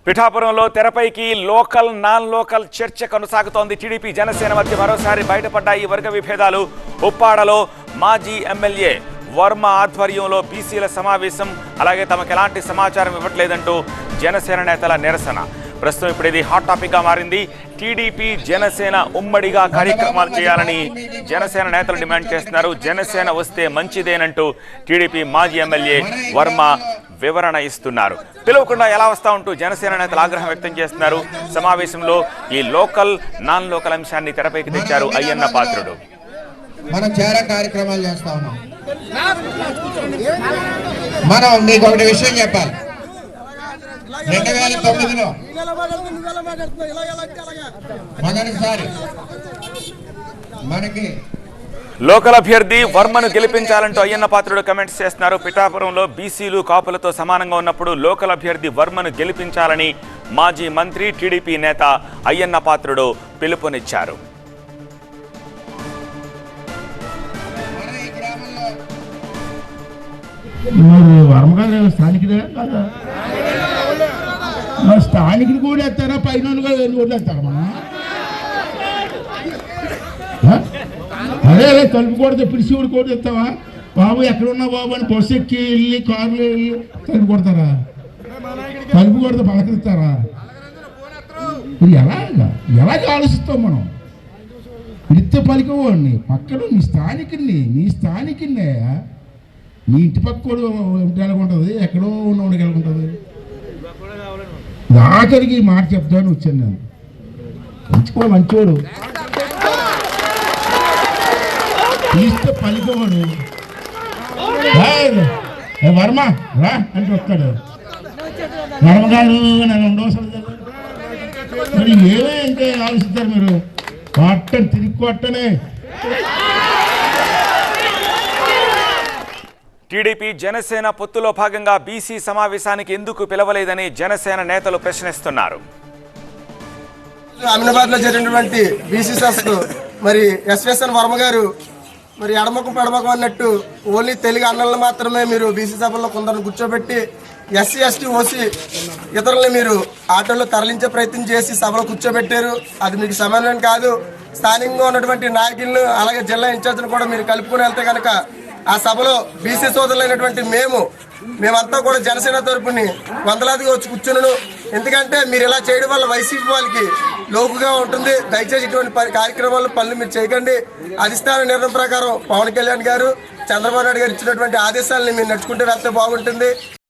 పిఠాపురంలో తెరపైకి local non local చర్చ కొనసాగుతోంది. టీడీపీ జనసేన మధ్య మరోసారి బయటపడ్డాయి వర్గ విభేదాలు. ఉప్పాడలో మాజీ ఎమ్మెల్యే వర్మ ఆధ్వర్యంలో బీసీల సమావేశం, అలాగే తమకు ఎలాంటి సమాచారం ఇవ్వట్లేదంటూ జనసేన నేతల నిరసన. ప్రస్తుతం ఇప్పుడు ఇది హాట్ టాపిక్ గా మారింది. టీడీపీ జనసేన ఉమ్మడిగా కార్యక్రమాలు చేయాలని జనసేన నేతలు డిమాండ్ చేస్తున్నారు. జనసేన వస్తే మంచిదేనంటూ టీడీపీ మాజీ ఎమ్మెల్యే వర్మ వివరణ ఇస్తున్నారు. పిలవకుండా ఎలా వస్తా ఉంటూ జనసేన నేతలు ఆగ్రహం వ్యక్తం చేస్తున్నారు. సమావేశంలో ఈ లోకల్ నాన్ లోకల్ అంశాన్ని తెరపైకి తెచ్చారు అయ్యన్న పాత్రుడు. మనం చాలా కార్యక్రమాలు చేస్తా ఉన్నాం. మనం మీకు ఒకటి విషయం చెప్పాలి. 2009లో మొదటిసారి మనకి లోకల్ అభ్యర్థి వర్మను గెలిపించాలంటూ అయ్యన్న పాత్రుడు కమెంట్స్ చేస్తున్నారు. పిఠాపురంలో బీసీలు కాపులతో సమానంగా ఉన్నప్పుడు లోకల్ అభ్యర్థి వర్మను గెలిపించాలని మాజీ మంత్రి టీడీపీ నేత అయ్యన్న పాత్రుడు పిలుపునిచ్చారు. వర్మగారు స్థానికుడే కదా, స్థానికులు కూడా వేస్తారా, పైన వదిలేస్తారా? మనం అదే తలుపుకూడదు, పిలిచివుడు కూడా ఇస్తావా బాబు, ఎక్కడున్నా బాబు అని బస్సు ఎక్కి వెళ్ళి కార్లు వెళ్ళి తలుపు కొడతారా? తలుపు కొడితే పలకరిస్తారా? ఇది ఎలాగ ఆలోచిస్తాం మనం? పిలిస్తే పలికవాడిని పక్కన నీ స్థానికుడినే నీ ఇంటి పక్క ఎలాగుంటుంది, ఎక్కడో ఉన్నవాడికి ఎలాగుంటుంది? ఆఖరికి మాట చెప్తాను వచ్చాను నేను. మంచివాడు పిలిస్తే పలికవాడు. వర్మ రా అంటే వస్తాడు. వర్మ గారు నేను ఉండవసరం మరి ఏమే అంటే ఆలోచిస్తారు మీరు? కొట్టని తిరిగి కొట్టనే. టీడీపీ జనసేన పొత్తులో భాగంగా బీసీ సమావేశానికి ఎందుకు పిలవలేదని జనసేన నేతలు ప్రశ్నిస్తున్నారు. అమీనాబాద్ లో జరిగినటువంటి బీసీ సభకు మరి ఎస్ఎస్ఎన్ వర్మ గారు మరి ఎడమకం పెడమకం అన్నట్టు ఓన్లీ తెలుగు అన్నలను మాత్రమే మీరు బీసీ సభల్లో కొందరిని కూర్చోబెట్టి ఎస్సీ ఎస్టీ ఓసీ ఇతరులని మీరు ఆటోలో తరలించే ప్రయత్నం చేసి సభలో కూర్చోబెట్టారు. అది మీకు సమానం కాదు. స్థానికంగా ఉన్నటువంటి నాయకులను అలాగే జిల్లా ఇన్ఛార్జ్ను కూడా మీరు కలుపుకొని వెళ్తే కనుక ఆ సభలో బీసీ సోదరులైనటువంటి మేమంతా కూడా జనసేన తరపుని వందలాదిగా వచ్చి కూర్చున్నాను. ఎందుకంటే మీరు ఇలా చేయడం వల్ల వైసీపీ వాళ్ళకి లోకుగా ఉంటుంది. దయచేసి ఇటువంటి కార్యక్రమాలు పనులు మీరు చేయకండి. అధిష్టాన నిర్ణయం ప్రకారం పవన్ కళ్యాణ్ గారు, చంద్రబాబు నాయుడు గారు ఇచ్చినటువంటి ఆదేశాలని మీరు నడుచుకుంటూ వెళ్తే బాగుంటుంది.